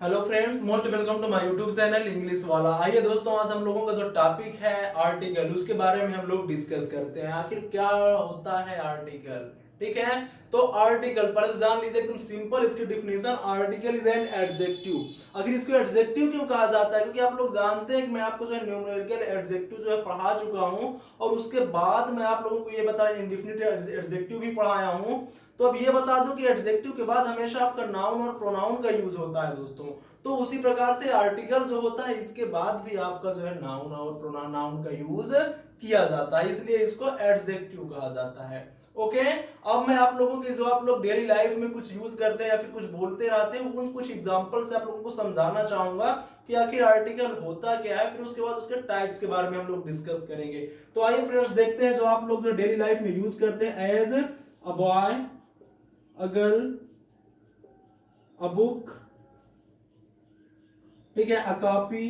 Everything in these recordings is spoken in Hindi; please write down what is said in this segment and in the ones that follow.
Hello friends, most welcome to my YouTube channel English वाला। आइए दोस्तों, आज हम लोगों का जो टॉपिक है आर्टिकल, उसके बारे में हम लोग डिस्कस करते हैं। आखिर क्या होता है आर्टिकल, ठीक है। तो आर्टिकल पहले तो जान लीजिए एकदम सिंपल इसकी definition. Article is an adjective. आखिर इसको एडजेक्टिव क्यों कहा जाता है? क्योंकि आप लोग जानते हैं कि मैं आपको जो है न्यूमेरिकल एडजेक्टिव जो है पढ़ा चुका हूं, और उसके बाद मैं आप लोगों को ये बता इंडेफिनिट एडजेक्टिव भी पढ़ाया हूं। तो अब ये बता दूं कि एडजेक्टिव के बाद हमेशा आपका नाउन और प्रोनाउन का यूज होता है दोस्तों। तो उसी प्रकार से आर्टिकल जो होता है इसके बाद भी आपका जो है नाउन और प्रोनाउन का यूज किया जाता है, इसलिए इसको एडजेक्टिव कहा जाता है। ओके। अब मैं आप लोगों के जो आप लोग डेली लाइफ में कुछ यूज करते हैं या फिर कुछ बोलते रहते हैं, उन कुछ एग्जांपल से आप लोगों को समझाना चाहूंगा कि आखिर आर्टिकल होता क्या है। फिर उसके बाद उसके टाइप्स के बारे में हम लोग डिस्कस करेंगे। तो आइए फ्रेंड्स देखते हैं जो आप लोग जो डेली लाइफ में यूज करते हैं। As a boy, a girl, a book, ठीक है, अ कॉपी।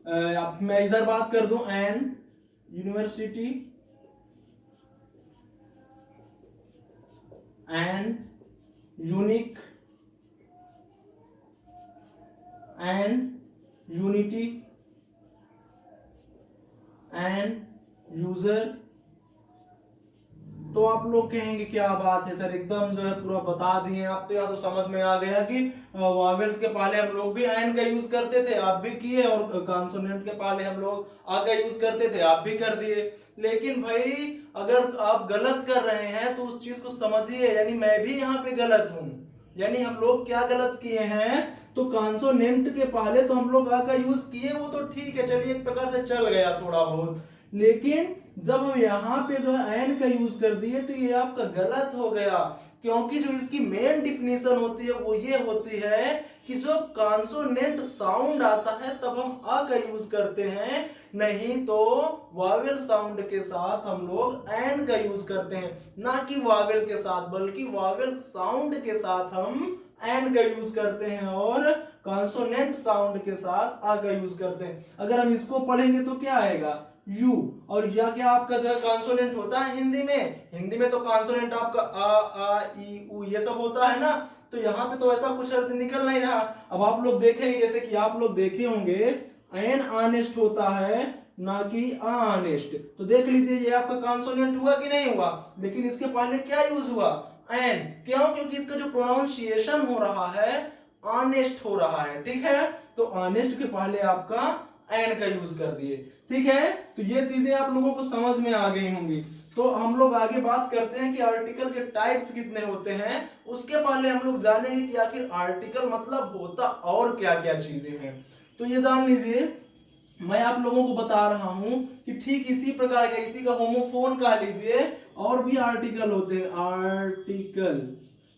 अब मैं इधर बात कर दूं, an university, an unique, an unity, an user. तो आप लोग कहेंगे क्या बात है सर, एकदम जो है पूरा बता दिए आप। तो यहाँ तो समझ में आ गया कि वॉवेल्स के पहले हम लोग भी एन का यूज करते थे, आप भी किए, और कॉन्सोनेंट के पहले हम लोग आ का यूज करते थे, आप भी कर दिए। लेकिन भाई अगर आप गलत कर रहे हैं तो उस चीज को समझिए, यानी मैं भी यहाँ पे गलत हूं। यानी हम लोग क्या गलत किए हैं, तो कॉन्सोनेंट के पहले तो हम लोग आ का यूज किए, वो तो ठीक है, चलिए एक प्रकार से चल गया थोड़ा बहुत। लेकिन जब हम यहाँ पे जो है एन का यूज कर दिए तो ये आपका गलत हो गया। क्योंकि जो इसकी मेन डिफिनेशन होती है वो ये होती है कि जब कॉन्सोनेंट साउंड आता है तब हम आ का यूज करते हैं, नहीं तो वावेल साउंड के साथ हम लोग एन का यूज करते हैं। ना कि वावेल के साथ, बल्कि वावेल साउंड के साथ हम एन का यूज करते हैं, और कॉन्सोनेंट साउंड के साथ आ का यूज करते हैं। अगर हम इसको पढ़ेंगे तो क्या आएगा, यू। और यह क्या आपका जो है कॉन्सोनेंट होता है हिंदी में। हिंदी में तो कॉन्सोनेंट आपका आ ई उ ये सब होता है ना। तो यहाँ पे तो ऐसा कुछ अर्थ निकल नहीं रहा। अब आप लोग देखेंगे, जैसे कि आप लोग देखे होंगे, एन ऑनेस्ट होता है, ना कि ऑनेस्ट। तो देख लीजिए ये आपका कॉन्सोनेंट हुआ कि नहीं हुआ। लेकिन इसके पहले क्या यूज हुआ, एन। क्यों? क्योंकि इसका जो प्रोनाउंसिएशन हो रहा है ऑनेस्ट हो रहा है, ठीक है। तो ऑनेस्ट के पहले आपका एन का यूज कर दिए, ठीक है। तो ये चीजें आप लोगों को समझ में आ गई होंगी। तो हम लोग आगे बात करते हैं कि आर्टिकल के टाइप्स कितने होते हैं। उसके पहले हम लोग जानेंगे कि आखिर आर्टिकल मतलब होता और क्या क्या चीजें हैं। तो ये जान लीजिए, मैं आप लोगों को बता रहा हूं कि ठीक इसी प्रकार का, इसी का होमोफोन कह लीजिए, और भी आर्टिकल होते हैं। आर्टिकल,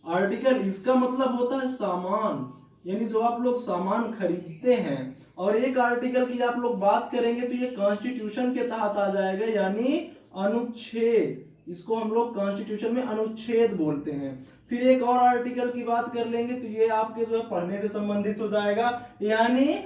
आर्टिकल इसका मतलब होता है सामान, यानी जो आप लोग सामान खरीदते हैं। और एक आर्टिकल की आप लोग बात करेंगे तो ये कॉन्स्टिट्यूशन के तहत आ जाएगा, यानी अनुच्छेद। इसको हम लोग कॉन्स्टिट्यूशन में अनुच्छेद बोलते हैं। फिर एक और आर्टिकल की बात कर लेंगे तो ये आपके जो है पढ़ने से संबंधित हो जाएगा, यानी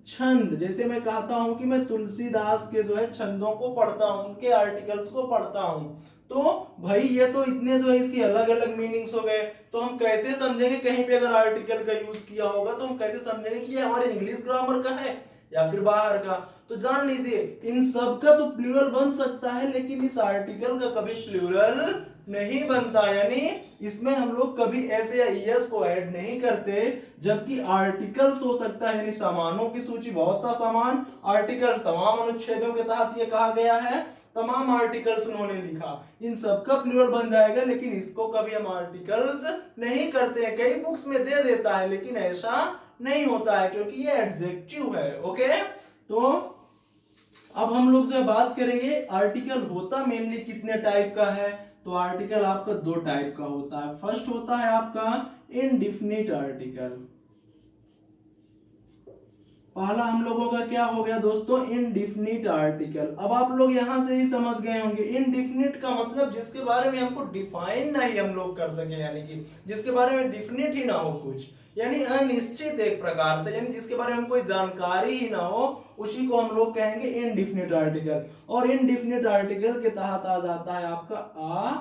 छंद। जैसे मैं कहता हूं कि मैं तुलसीदास के जो है छंदों को पढ़ता हूं, उनके आर्टिकल्स को पढ़ता हूं। तो भाई ये तो इतने जो है इसके अलग अलग मीनिंग्स हो गए। तो हम कैसे समझेंगे, कहीं पे अगर आर्टिकल का यूज किया होगा तो हम कैसे समझेंगे कि ये हमारे इंग्लिश ग्रामर का है या फिर बाहर का। तो जान लीजिए इन सब का तो प्लूरल बन सकता है, लेकिन इस आर्टिकल का कभी प्लूरल नहीं बनता। यानी इसमें हम लोग कभी ऐसे या ईएस को ऐड नहीं करते। जबकि आर्टिकल्स हो सकता है, यानी सामानों की सूची, बहुत सा सामान। आर्टिकल्स तमाम अनुच्छेदों के तहत ये कहा गया है, तमाम आर्टिकल्स उन्होंने लिखा, इन सबका प्लूरल बन जाएगा। लेकिन इसको कभी हम आर्टिकल्स नहीं करते हैं। कई बुक्स में दे देता है लेकिन ऐसा नहीं होता है, क्योंकि ये एडजेक्टिव है। ओके। तो अब हम लोग जो बात करेंगे आर्टिकल होता मेनली कितने टाइप का है। तो आर्टिकल आपका दो टाइप का होता है। फर्स्ट होता है आपका इनडिफिनिट आर्टिकल। पहला हम लोगों का क्या हो गया दोस्तों, इनडिफिनिट आर्टिकल। अब आप लोग यहां से ही समझ गए होंगे, इनडिफिनिट का मतलब जिसके बारे में हमको डिफाइन नहीं हम लोग कर सके, यानी कि जिसके बारे में डिफिनिट ही ना हो कुछ, यानी अनिश्चित एक प्रकार से, यानी जिसके बारे में कोई जानकारी ही ना हो, उसी को हम लोग कहेंगे इनडिफिनिट आर्टिकल। और इनडिफिनिट आर्टिकल के तहत आ जाता है आपका आ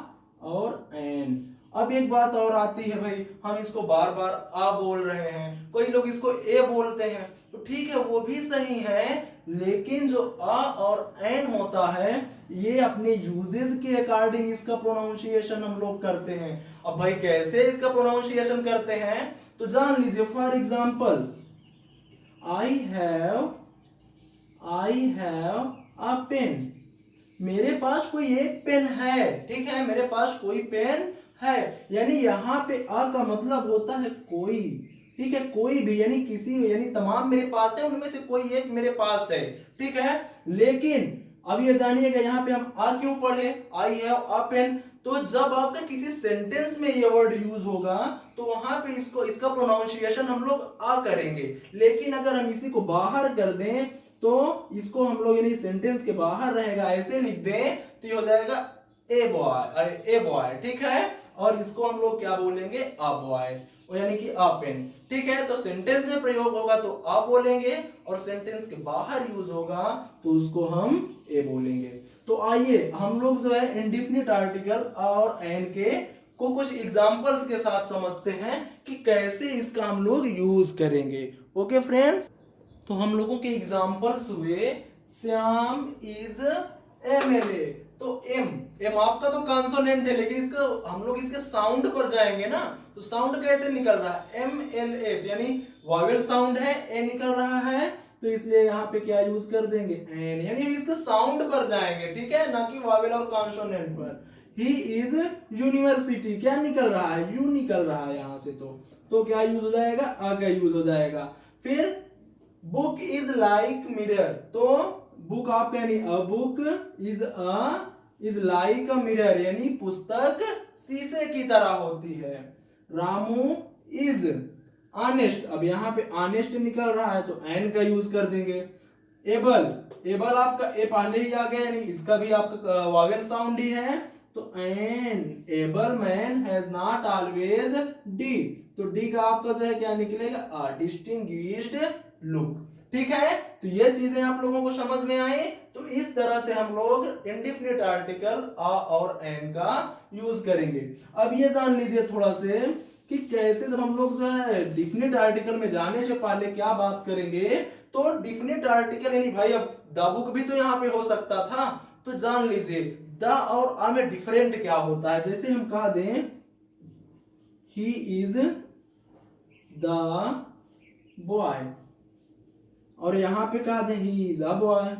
और एन। अब एक बात और आती है भाई, हम इसको बार बार आ बोल रहे हैं, कोई लोग इसको ए बोलते हैं, तो ठीक है वो भी सही है, लेकिन जो आ और एन होता है ये अपने यूजेस के अकॉर्डिंग इसका प्रोनाउंसिएशन हम लोग करते हैं। अब भाई कैसे इसका प्रोनाउंसिएशन करते हैं तो जान लीजिए। For example, I have a pen, मेरे पास कोई एक पेन है, ठीक है, मेरे पास कोई पेन है, यानी यहाँ पे आ का मतलब होता है कोई, ठीक है, कोई भी, यानी किसी, यानी तमाम मेरे पास है, उनमें से कोई एक मेरे पास है, ठीक है। लेकिन अब ये जानिएगा यहाँ पे हम आ क्यों पढ़े, आई हैव अ पेन, तो जब आपका किसी सेंटेंस में ये वर्ड यूज होगा तो वहां पे इसको, इसका प्रोनाउंसिएशन हम लोग आ करेंगे। लेकिन अगर हम इसी को बाहर कर दें तो इसको हम लोग, यानी सेंटेंस के बाहर रहेगा, ऐसे लिख दें तो ये हो जाएगा ए बॉय, अरे ए बॉय, ठीक है, और इसको हम लोग क्या बोलेंगे, अ बॉय, यानी कि अ पेन, ठीक है। तो सेंटेंस में प्रयोग होगा तो अ बोलेंगे, और सेंटेंस के बाहर यूज होगा तो उसको हम ए बोलेंगे। तो आइए हम लोग जो है इंडेफिनिट आर्टिकल और एन के को कुछ एग्जांपल्स के साथ समझते हैं कि कैसे इसका हम लोग यूज करेंगे। ओके फ्रेंड्स, तो हम लोगों के एग्जांपल्स हुए, श्याम इज MLA, तो एम आपका तो कॉन्सोनेंट है, लेकिन इसका हम लोग इसके साउंड पर जाएंगे ना, तो साउंड कैसे निकल रहा है, MLA, यानी वॉवेल साउंड है, ए निकल रहा है, तो इसलिए यहाँ पे क्या यूज कर देंगे, एन, यानी हम इसके साउंड पर जाएंगे, ठीक है, ना कि वॉवेल और कॉन्सोनेंट पर। ही इज यूनिवर्सिटी, क्या निकल रहा है, यू निकल रहा है यहाँ से, तो क्या यूज हो जाएगा, आ का यूज हो जाएगा। फिर बुक इज लाइक मिरर, तो बुक आपका, यानी a book is like a mirror, यानी पुस्तक शीशे की तरह होती है। रामू इज ऑनेस्ट, अब यहाँ पे ऑनेस्ट निकल रहा है तो एन का यूज कर देंगे। एबल आपका ए पहले ही आ गया, यानी इसका भी आपका वॉवेल साउंड ही है, तो an able man has not always D, तो डी का आपका जो है क्या निकलेगा, डिस्टिंग्विश्ड लुक, ठीक है। तो ये चीजें आप लोगों को समझ में आई। तो इस तरह से हम लोग इंडेफिनिट आर्टिकल आ और एन का यूज करेंगे। अब ये जान लीजिए थोड़ा से कि कैसे, जब हम लोग जो है डिफिनिट आर्टिकल में जाने से पहले क्या बात करेंगे, तो डिफिनिट आर्टिकल, यानी भाई अब द बुक भी तो यहाँ पे हो सकता था, तो जान लीजिए द और आ में डिफरेंट क्या होता है। जैसे हम कह दें ही इज द बॉय, और यहां पे कहा दे he is a boy,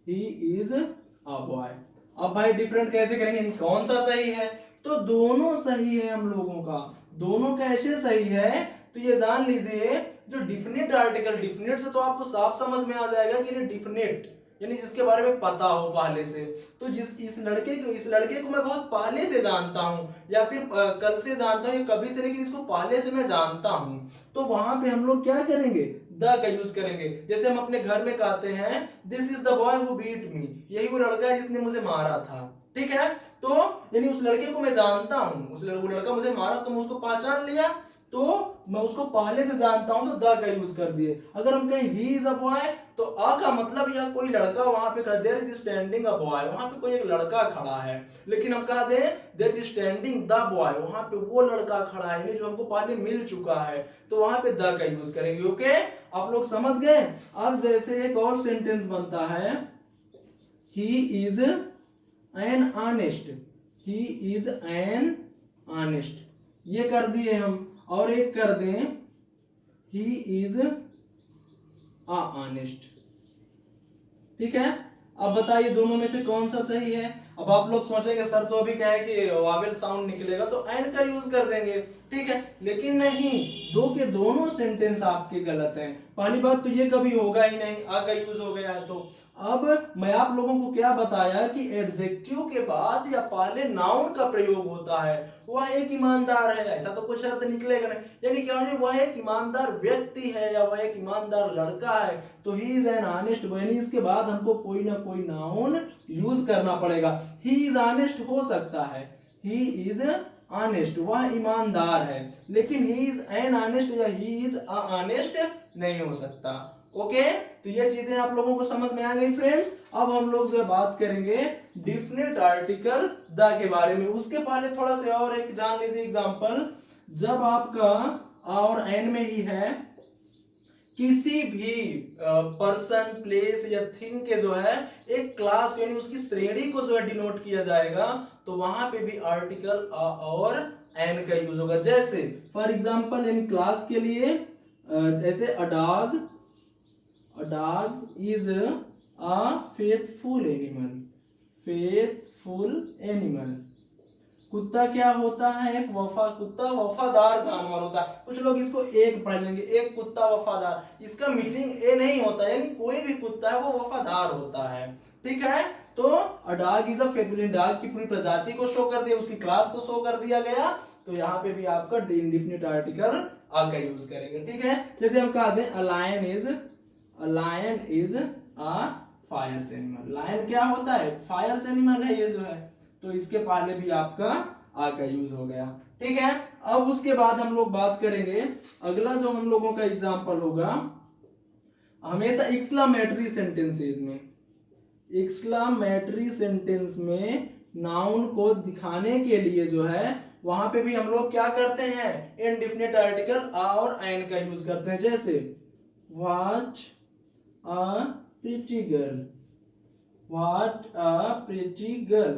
he is a boy. अब भाई डिफरेंट कैसे करेंगे, कौन सा सही है, तो दोनों सही है हम लोगों का, दोनों कैसे सही है, तो ये जान लीजिए जो डिफिनिट आर्टिकल, डिफिनिट से तो आपको साफ समझ में आ जाएगा कि ये डिफिनिट, यानी जिसके बारे में पता हो पहले से, तो इस लड़के को मैं बहुत पहले से जानता हूं, या फिर कल से जानता हूं, या कभी से, लेकिन इसको पहले से मैं जानता हूं, तो वहां पे हम लोग क्या करेंगे, द का यूज करेंगे। जैसे हम अपने घर में कहते हैं this is the boy who beat me, यही वो लड़का है जिसने मुझे मारा था, ठीक है। तो यानी उस लड़के को मैं जानता हूं, वो लड़का मुझे मारा तो मैं उसको पहचान लिया, तो मैं उसको पहले से जानता हूं, तो द का यूज कर दिए। अगर हम कहें ही इज अ बॉय, तो अ का मतलब यह कोई लड़का वहां पे खड़ा, there is standing a boy, वहां पे कोई एक लड़का खड़ा है। लेकिन हम कह दें there is standing the boy, वहां पे वो लड़का खड़ा है, यानी जो हमको पहले मिल चुका है, तो वहां पे द का यूज करेंगे। ओके, आप लोग समझ गए। अब जैसे एक और सेंटेंस बनता है, he is an honest, he is an honest, ये कर दिए हम। और एक कर दें ही इज अ ऑनेस्ट, ठीक है। अब बताइए दोनों में से कौन सा सही है। अब आप लोग सोचेंगे सर तो अभी क्या है कि वावेल साउंड निकलेगा तो एंड का यूज कर देंगे, ठीक है, लेकिन नहीं, दो के दोनों सेंटेंस आपके गलत हैं। पहली बात तो ये कभी होगा ही नहीं, आ का यूज हो गया है। तो अब मैं आप लोगों को क्या बताया कि एडजेक्टिव के बाद या पहले नाउन का प्रयोग होता है, वह एक ईमानदार है, ऐसा तो कुछ अर्थ निकलेगा नहीं, यानी क्या है, वह एक ईमानदार व्यक्ति है या वह एक ईमानदार लड़का है, तो ही इज एन ऑनेस्ट, यानी इसके बाद हमको कोई ना कोई नाउन यूज करना पड़ेगा। ही इज ऑनेस्ट हो सकता है, ही इज ऑनेस्ट, वह ईमानदार है, लेकिन ही इज एन ऑनेस्ट या ही इज ऑनेस्ट नहीं हो सकता। ओके, तो ये चीजें आप लोगों को समझ में आ गई फ्रेंड्स। अब हम लोग जो है बात करेंगे डिफिनिट आर्टिकल द के बारे में। उसके पहले थोड़ा सा और एक जान लीजिए एग्जांपल। जब आपका और एन में ही है, किसी भी पर्सन प्लेस या थिंग के जो है एक क्लास यानी उसकी श्रेणी को जो है डिनोट किया जाएगा, तो वहां पे भी आर्टिकल और एन का यूज होगा। जैसे फॉर एग्जांपल यानी क्लास के लिए जैसे a dog is a faithful animal. Faithful animal, कुत्ता क्या होता है? एक कुत्ता वफादार जानवर होता है। कुछ लोग इसको एक पढ़ लेंगे, एक कुत्ता वफादार, इसका मीनिंग ए नहीं होता, यानी कोई भी कुत्ता है वो वफादार होता है। ठीक है, तो a dog is a faithful, dog की पूरी प्रजाति को शो कर दिया, उसकी क्लास को शो कर दिया गया, तो यहाँ पे भी आपका इंडेफिनिट आर्टिकल आ का यूज करेंगे। ठीक है, जैसे हम कहा दें a lion is a fire animal. Lion क्या होता है? फायर एनिमल है ये जो है, तो इसके पहले भी आपका आ का यूज हो गया। ठीक है, अब उसके बाद हम लोग बात करेंगे, अगला जो हम लोगों का एग्जांपल होगा, हमेशा एक्सक्लामेटरी सेंटेंसेस में, एक्सक्लामेटरी सेंटेंस में नाउन को दिखाने के लिए जो है वहां पे भी हम लोग क्या करते हैं? इंडेफिनिट आर्टिकल और एन का यूज करते हैं। जैसे watch a pretty girl, what a pretty girl,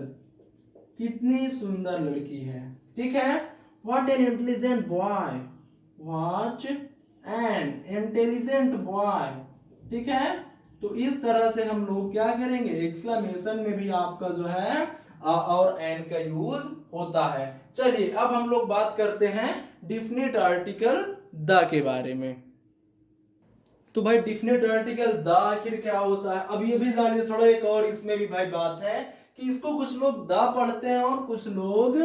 कितनी सुंदर लड़की है। ठीक है, what an intelligent boy, what an intelligent boy. ठीक है, तो इस तरह से हम लोग क्या करेंगे, एक्सक्लेमेशन में भी आपका जो है और एन का यूज होता है। चलिए अब हम लोग बात करते हैं डिफिनिट आर्टिकल द के बारे में। तो भाई डिफिनिट आर्टिकल द आखिर क्या होता है, अब ये भी जानिए थोड़ा। एक और इसमें भी भाई बात है कि इसको कुछ लोग द पढ़ते हैं और कुछ लोग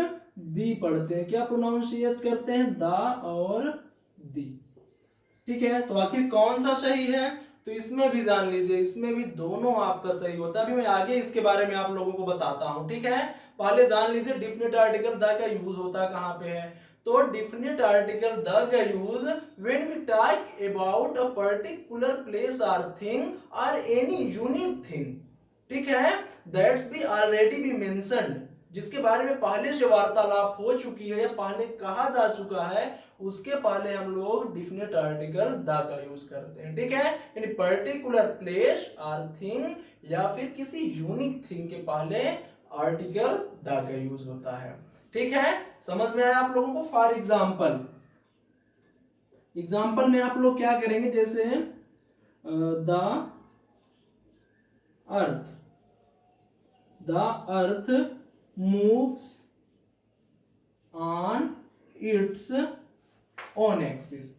दी पढ़ते हैं। क्या प्रोनाउंसिएट करते हैं? द और दी। ठीक है, तो आखिर कौन सा सही है? तो इसमें भी जान लीजिए, इसमें भी दोनों आपका सही होता है। अभी मैं आगे इसके बारे में आप लोगों को बताता हूं। ठीक है, पहले जान लीजिए डिफिनिट आर्टिकल द का यूज होता है कहां पे है। तो डिफिनिट आर्टिकल द का use when we talk about a particular place और थिंग और एनी यूनिक थिंग, ठीक है, that's be already be mentioned, जिसके बारे में पहले से वार्तालाप हो चुकी है या पहले कहा जा चुका है, उसके पहले हम लोग डिफिनिट आर्टिकल द का यूज करते हैं। ठीक है, यानी पर्टिकुलर प्लेस और थिंग या फिर किसी यूनिक थिंग के पहले आर्टिकल द का यूज होता है। ठीक है, समझ में आया आप लोगों को? फॉर एग्जाम्पल में आप लोग क्या करेंगे, जैसे the earth moves on it's on axis.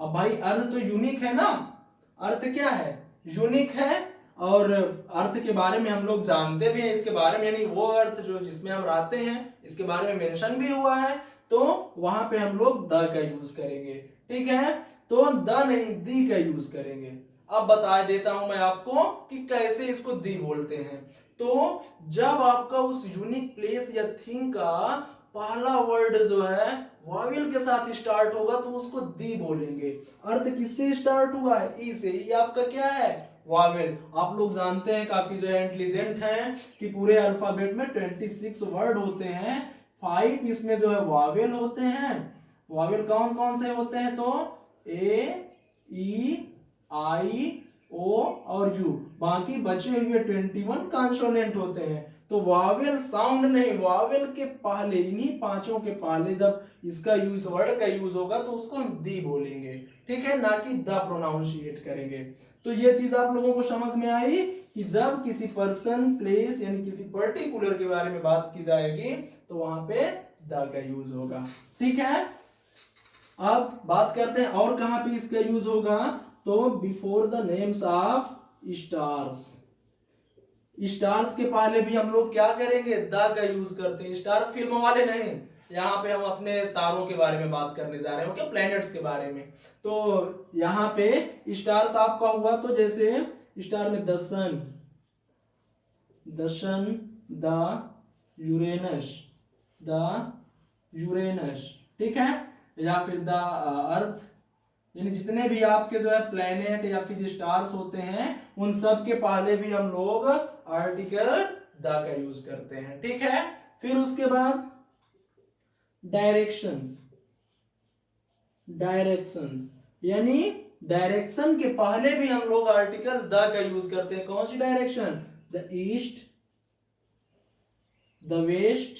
अब भाई अर्थ तो यूनिक है ना, अर्थ क्या है? यूनिक है, और अर्थ के बारे में हम लोग जानते भी हैं, इसके बारे में, यानी वो अर्थ जो जिसमें हम रहते हैं इसके बारे में मेंशन भी हुआ है, तो वहां पे हम लोग द का यूज करेंगे। ठीक है, तो द नहीं दी का यूज करेंगे। अब बता देता हूं मैं आपको कि कैसे इसको दी बोलते हैं। तो जब आपका उस यूनिक प्लेस या थिंग का पहला वर्ड जो है वावेल के साथ स्टार्ट होगा तो उसको दी बोलेंगे। अर्थ किससे स्टार्ट हुआ है? ई से। ई आपका क्या है? वावेल। आप लोग जानते हैं, काफी जो है इंटेलिजेंट हैं, कि पूरे अल्फाबेट में 26 वर्ड होते हैं, 5 इसमें जो है वावेल होते हैं। वावेल कौन कौन से होते हैं? तो ए, ई, आई, ओ और यू, बाकी बचे हुए 21 कॉन्सोनेंट होते हैं। तो वावेल साउंड नहीं, वावेल के पहले, इन्हीं पांचों के पहले जब इसका यूज, वर्ड का यूज होगा तो उसको हम दी बोलेंगे। ठीक है, ना कि द प्रोनाउंसिएट करेंगे। तो ये चीज आप लोगों को समझ में आई कि जब किसी पर्सन प्लेस यानी किसी पर्टिकुलर के बारे में बात की जाएगी तो वहां पे द का यूज होगा। ठीक है, अब बात करते हैं और कहां पे इसका यूज होगा। तो before the names of stars, stars के पहले भी हम लोग क्या करेंगे? द का यूज करते हैं। स्टार फिल्म वाले नहीं, यहाँ पे हम अपने तारों के बारे में बात करने जा रहे हैं, ओके, प्लैनेट्स के बारे में। तो यहाँ पे स्टार्स आपका हुआ, तो जैसे स्टार में द सन, द यूरेनस, ठीक है, या फिर द अर्थ यानी जितने भी आपके जो है प्लेनेट या फिर स्टार्स होते हैं उन सब के पहले भी हम लोग आर्टिकल द का यूज करते हैं, ठीक है। फिर उसके बाद डायरेक्शंस, डायरेक्शंस यानी डायरेक्शन के पहले भी हम लोग आर्टिकल द का यूज करते हैं। कौन सी direction? The east, the west,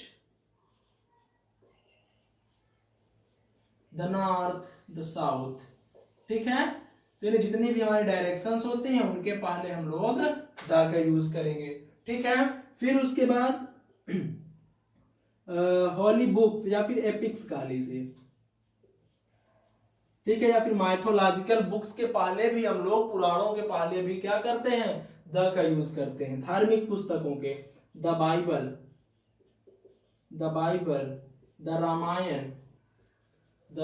the north, the south, ठीक है। तो ये जितनी भी हमारी डायरेक्शंस होती हैं उनके पहले हम लोग द का यूज करेंगे, ठीक है। फिर उसके बाद हॉली बुक्स या फिर एपिक्स कह लीजिए, ठीक है, या फिर माइथोलॉजिकल बुक्स के पहले भी हम लोग, पुराणों के पहले भी क्या करते हैं? द का यूज करते हैं। धार्मिक पुस्तकों के the Bible, the Bible, the Ramayana, the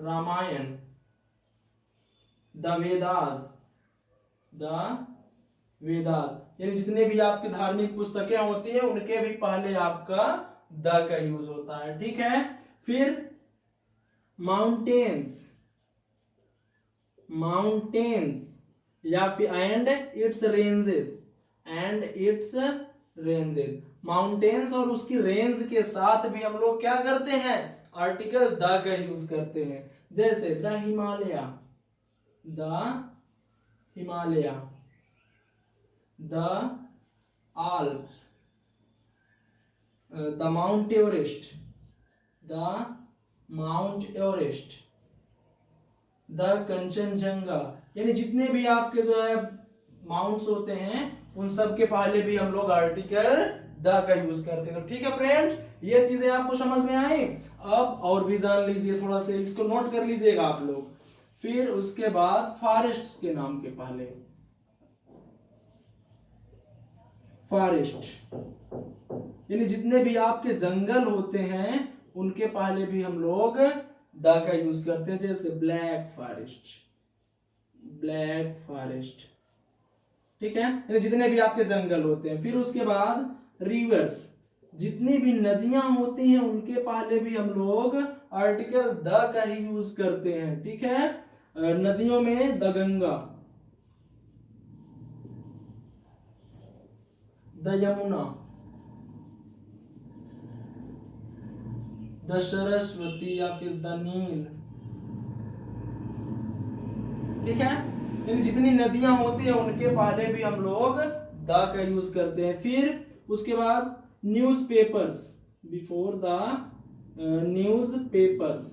Ramayana, the Vedas, the Vedas, यानी जितने भी आपकी धार्मिक पुस्तकें होती हैं उनके भी पहले आपका द का यूज होता है, ठीक है। फिर माउंटेन्स, माउंटेन्स या फिर and it's ranges, and it's ranges, mountains और उसकी रेंज के साथ भी हम लोग क्या करते हैं? आर्टिकल द का यूज करते हैं। जैसे the Himalaya, the Himalaya, the Alps, the mount Everest, the mount Everest, the Kanchenjunga, यानी जितने भी आपके जो है माउंट्स होते हैं उन सब के पहले भी हम लोग आर्टिकल द का यूज करते हैं। तो ठीक है फ्रेंड्स, ये चीजें आपको समझ में आई। अब और भी जान लीजिए, थोड़ा सा इसको नोट कर लीजिएगा आप लोग। फिर उसके बाद फॉरेस्ट्स के नाम के पहले, फॉरेस्ट यानी जितने भी आपके जंगल होते हैं उनके पहले भी हम लोग द का यूज करते हैं। जैसे ब्लैक फॉरेस्ट, ब्लैक फॉरेस्ट, ठीक है, यानी जितने भी आपके जंगल होते हैं। फिर उसके बाद रिवर्स, जितनी भी नदियां होती हैं उनके पहले भी हम लोग आर्टिकल द का ही यूज करते हैं, ठीक है। नदियों में the Ganga, the Yamuna, the Saraswati या फिर द नील, ठीक है, यानी जितनी नदियां होती हैं उनके पहले भी हम लोग द का यूज करते हैं। फिर उसके बाद newspapers, before the newspapers,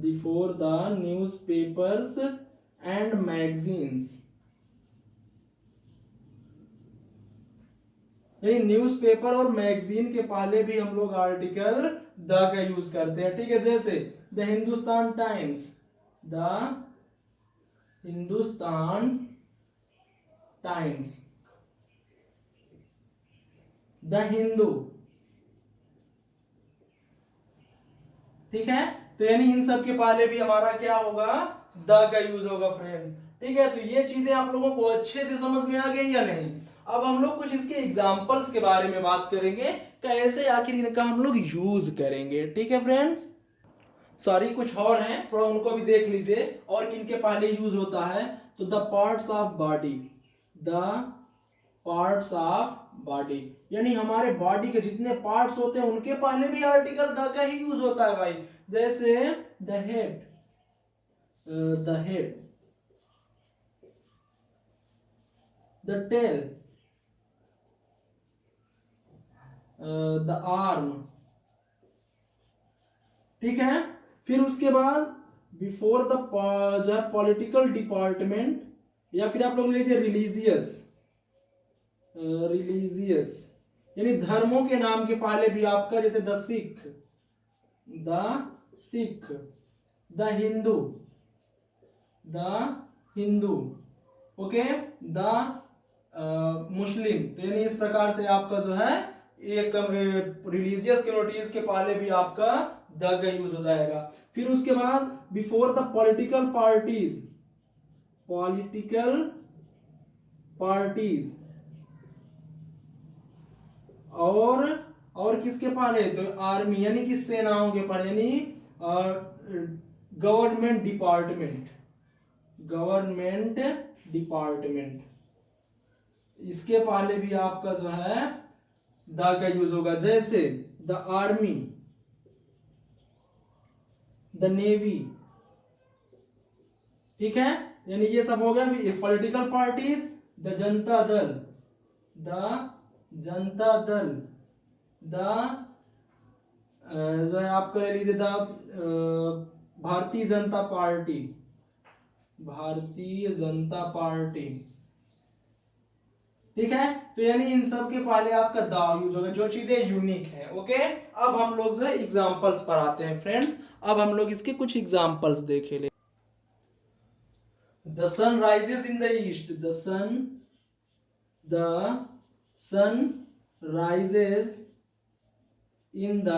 before the newspapers and magazines, यानी न्यूज़पेपर और मैगजीन के पहले भी हम लोग आर्टिकल द का यूज करते हैं, ठीक है। जैसे the Hindustan times, the Hindustan times, the Hindu, ठीक है। तो यानी इन सब के पहले भी हमारा क्या होगा? द का यूज होगा फ्रेंड्स, ठीक है। तो ये चीजें आप लोगों को अच्छे से समझ में आ गई या नहीं? अब हम लोग कुछ इसके एग्जाम्पल्स के बारे में बात करेंगे, कैसे आखिर इनका हम लोग यूज करेंगे, ठीक है फ्रेंड्स। सॉरी, कुछ और हैं, थोड़ा उनको भी देख लीजिए और किनके पहले यूज होता है। तो the parts of body, the parts of body, यानी हमारे बॉडी के जितने पार्ट्स होते हैं उनके पहले भी आर्टिकल द का ही यूज होता है भाई। जैसे the head, the head, the tail, the arm, ठीक है। फिर उसके बाद बिफोर द जो है पॉलिटिकल डिपार्टमेंट, या फिर आप लोग लीजिए रिलीजियस, रिलीजियस यानी धर्मों के नाम के पहले भी आपका, जैसे the Sikh, the Sikh, the Hindu, the Hindu, okay, the Muslim. तो यानी इस प्रकार से आपका जो है एक रिलीजियस के नोटिस के पहले भी आपका द का यूज हो जाएगा। फिर उसके बाद before the political parties, political parties, और किसके पहले? तो आर्मी यानी कि सेनाओं के पहले, यानी गवर्नमेंट डिपार्टमेंट, गवर्नमेंट डिपार्टमेंट, इसके पहले भी आपका जो है द का यूज होगा, जैसे द आर्मी, द नेवी, ठीक है। यानी ये सब हो गया। Political parties, the Janata Dal, the Janata Dal, the जो है आपका ले लीजिए the Bharatiya Janata party, Bharatiya Janata party, ठीक है। तो यानी इन सब के पहले आपका द यूज होगा, जो चीजें यूनिक है। ओके, अब हम लोग जो है एग्जांपल्स पर आते हैं फ्रेंड्स। अब हम लोग इसके कुछ एग्जांपल्स देखे ले। The sun rises in the east, the sun rises in the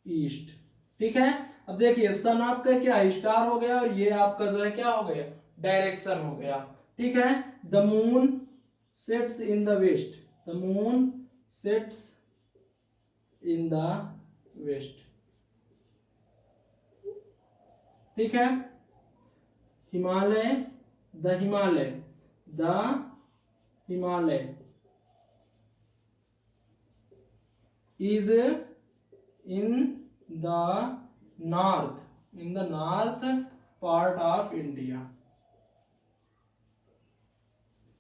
east, ठीक है। अब देखिए सन आपका क्या है, स्टार हो गया, और ये आपका जो है क्या हो गया, डायरेक्शन हो गया, ठीक है। The moon sets in the west, the moon sets in the west, ठीक है। Himalaya, the Himalaya, the Himalaya is in the north, in the north part of India,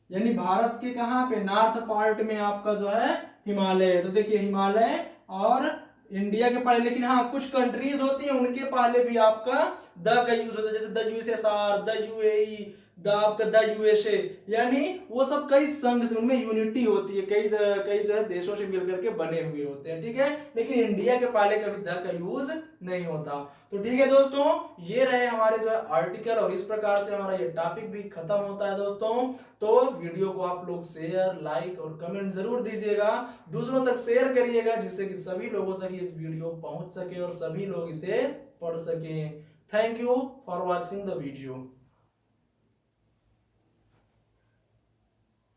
यानी भारत के कहां पे, नॉर्थ पार्ट में आपका जो है हिमालय है। तो देखिए हिमालय और इंडिया के पहले, लेकिन हाँ कुछ कंट्रीज होती हैं उनके पहले भी आपका द का यूज होता है, जैसे the USSR, the UAE, the आपका द यूएसए, यानी वो सब कई संघ से, उनमें यूनिटी होती है, कई जो है देशों से मिलकर के बने हुए होते हैं, ठीक है। लेकिन इंडिया के पहले कभी द का यूज नहीं होता। तो ठीक है दोस्तों, ये रहे हमारे जो है आर्टिकल, और इस प्रकार से हमारा ये टॉपिक भी खत्म होता है दोस्तों। तो वीडियो को आप लोग शेयर, लाइक और कमेंट जरूर दीजिएगा, दूसरों तक शेयर करिएगा, जिससे कि सभी लोगों तक ये वीडियो पहुंच सके और सभी लोग इसे पढ़ सकें। Thank you for watching the video.